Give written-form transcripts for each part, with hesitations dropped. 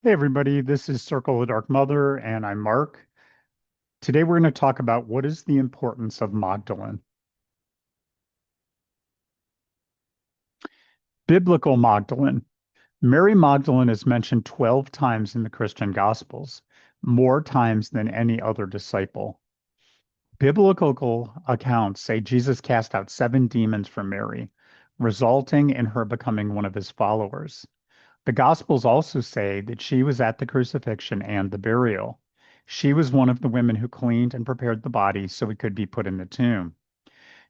Hey everybody, this is Circle of the Dark Mother, and I'm Mark. Today we're going to talk about what is the importance of Magdalene. Biblical Magdalene. Mary Magdalene is mentioned 12 times in the Christian Gospels, more times than any other disciple. Biblical accounts say Jesus cast out 7 demons from Mary, resulting in her becoming one of his followers. The Gospels also say that she was at the crucifixion and the burial. She was one of the women who cleaned and prepared the body so it could be put in the tomb.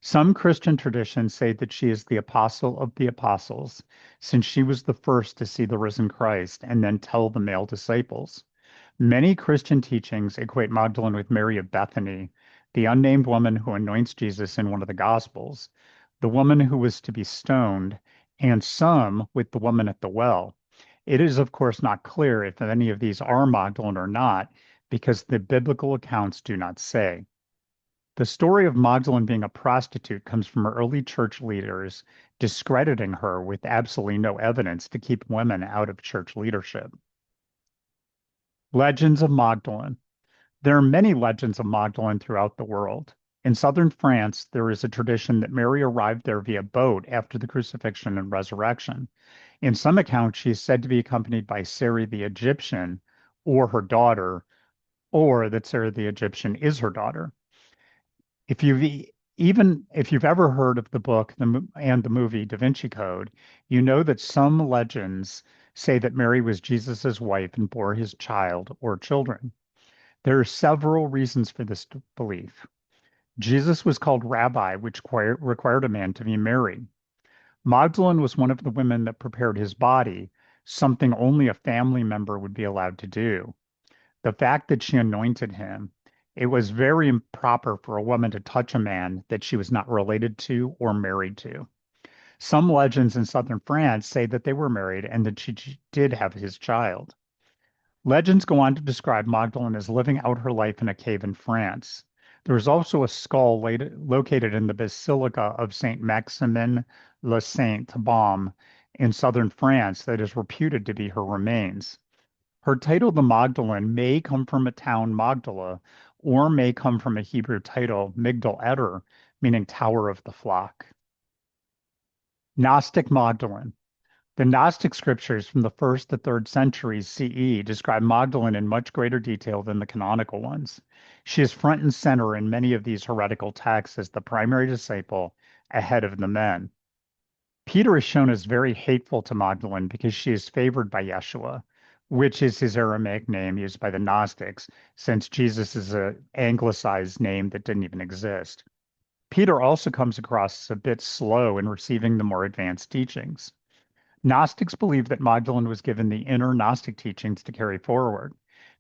Some Christian traditions say that she is the apostle of the apostles, since she was the first to see the risen Christ and then tell the male disciples. Many Christian teachings equate Magdalene with Mary of Bethany, the unnamed woman who anoints Jesus in one of the Gospels, the woman who was to be stoned, and some with the woman at the well. It is, of course, not clear if any of these are Magdalene or not, because the biblical accounts do not say. The story of Magdalene being a prostitute comes from early church leaders discrediting her with absolutely no evidence to keep women out of church leadership. Legends of Magdalene. There are many legends of Magdalene throughout the world. In southern France, there is a tradition that Mary arrived there via boat after the crucifixion and resurrection. In some accounts, she is said to be accompanied by Sari the Egyptian or her daughter, or that Sari the Egyptian is her daughter. If you've even if you've ever heard of the book and the movie Da Vinci Code, you know that some legends say that Mary was Jesus's wife and bore his child or children. There are several reasons for this belief. Jesus was called rabbi, which required a man to be married. Magdalene was one of the women that prepared his body, something only a family member would be allowed to do. The fact that she anointed him, it was very improper for a woman to touch a man that she was not related to or married to. Some legends in southern France say that they were married and that she did have his child. Legends go on to describe Magdalene as living out her life in a cave in France. There is also a skull located in the Basilica of Saint Maximin le Saint Baume in southern France that is reputed to be her remains. Her title, the Magdalene, may come from a town Magdala or may come from a Hebrew title, Migdal Eder, meaning Tower of the Flock. Gnostic Magdalene. The Gnostic scriptures from the 1st to 3rd centuries CE describe Magdalene in much greater detail than the canonical ones. She is front and center in many of these heretical texts as the primary disciple ahead of the men. Peter is shown as very hateful to Magdalene because she is favored by Yeshua, which is his Aramaic name used by the Gnostics, since Jesus is an anglicized name that didn't even exist. Peter also comes across as a bit slow in receiving the more advanced teachings. Gnostics believe that Magdalene was given the inner Gnostic teachings to carry forward.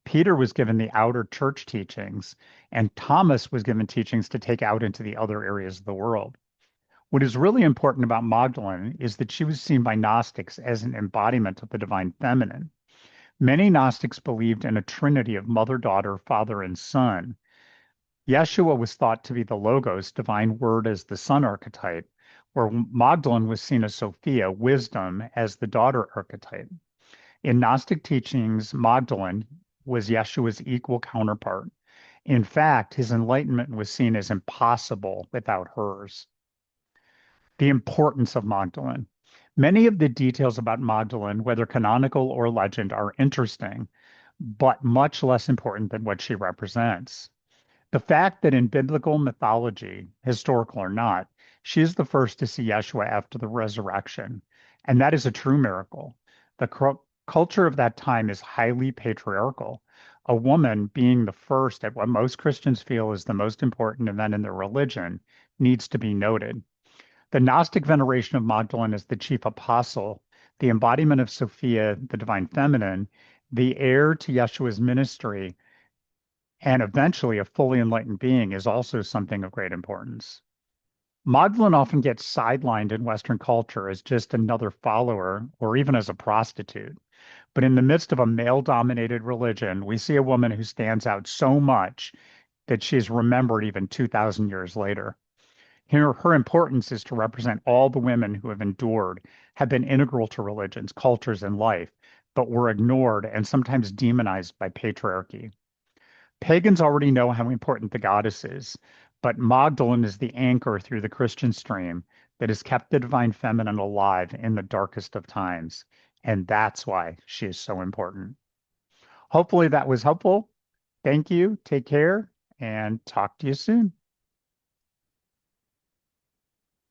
Peter was given the outer church teachings, and Thomas was given teachings to take out into the other areas of the world. What is really important about Magdalene is that she was seen by Gnostics as an embodiment of the divine feminine. Many Gnostics believed in a trinity of mother, daughter, father, and son. Yeshua was thought to be the Logos, divine word, as the son archetype, where Magdalene was seen as Sophia, wisdom, as the daughter archetype. In Gnostic teachings, Magdalene was Yeshua's equal counterpart. In fact, his enlightenment was seen as impossible without hers. The importance of Magdalene. Many of the details about Magdalene, whether canonical or legend, are interesting, but much less important than what she represents. The fact that in biblical mythology, historical or not, she is the first to see Yeshua after the resurrection, and that is a true miracle. The culture of that time is highly patriarchal. A woman being the first at what most Christians feel is the most important event in their religion needs to be noted. The Gnostic veneration of Magdalene as the chief apostle, the embodiment of Sophia, the divine feminine, the heir to Yeshua's ministry, and eventually a fully enlightened being is also something of great importance. Magdalene often gets sidelined in Western culture as just another follower or even as a prostitute. But in the midst of a male dominated religion, we see a woman who stands out so much that she is remembered even 2,000 years later. Her importance is to represent all the women who have endured, have been integral to religions, cultures, and life. but were ignored and sometimes demonized by patriarchy. Pagans already know how important the goddess is, but Magdalene is the anchor through the Christian stream that has kept the divine feminine alive in the darkest of times. And that's why she is so important. Hopefully that was helpful. Thank you. Take care and talk to you soon.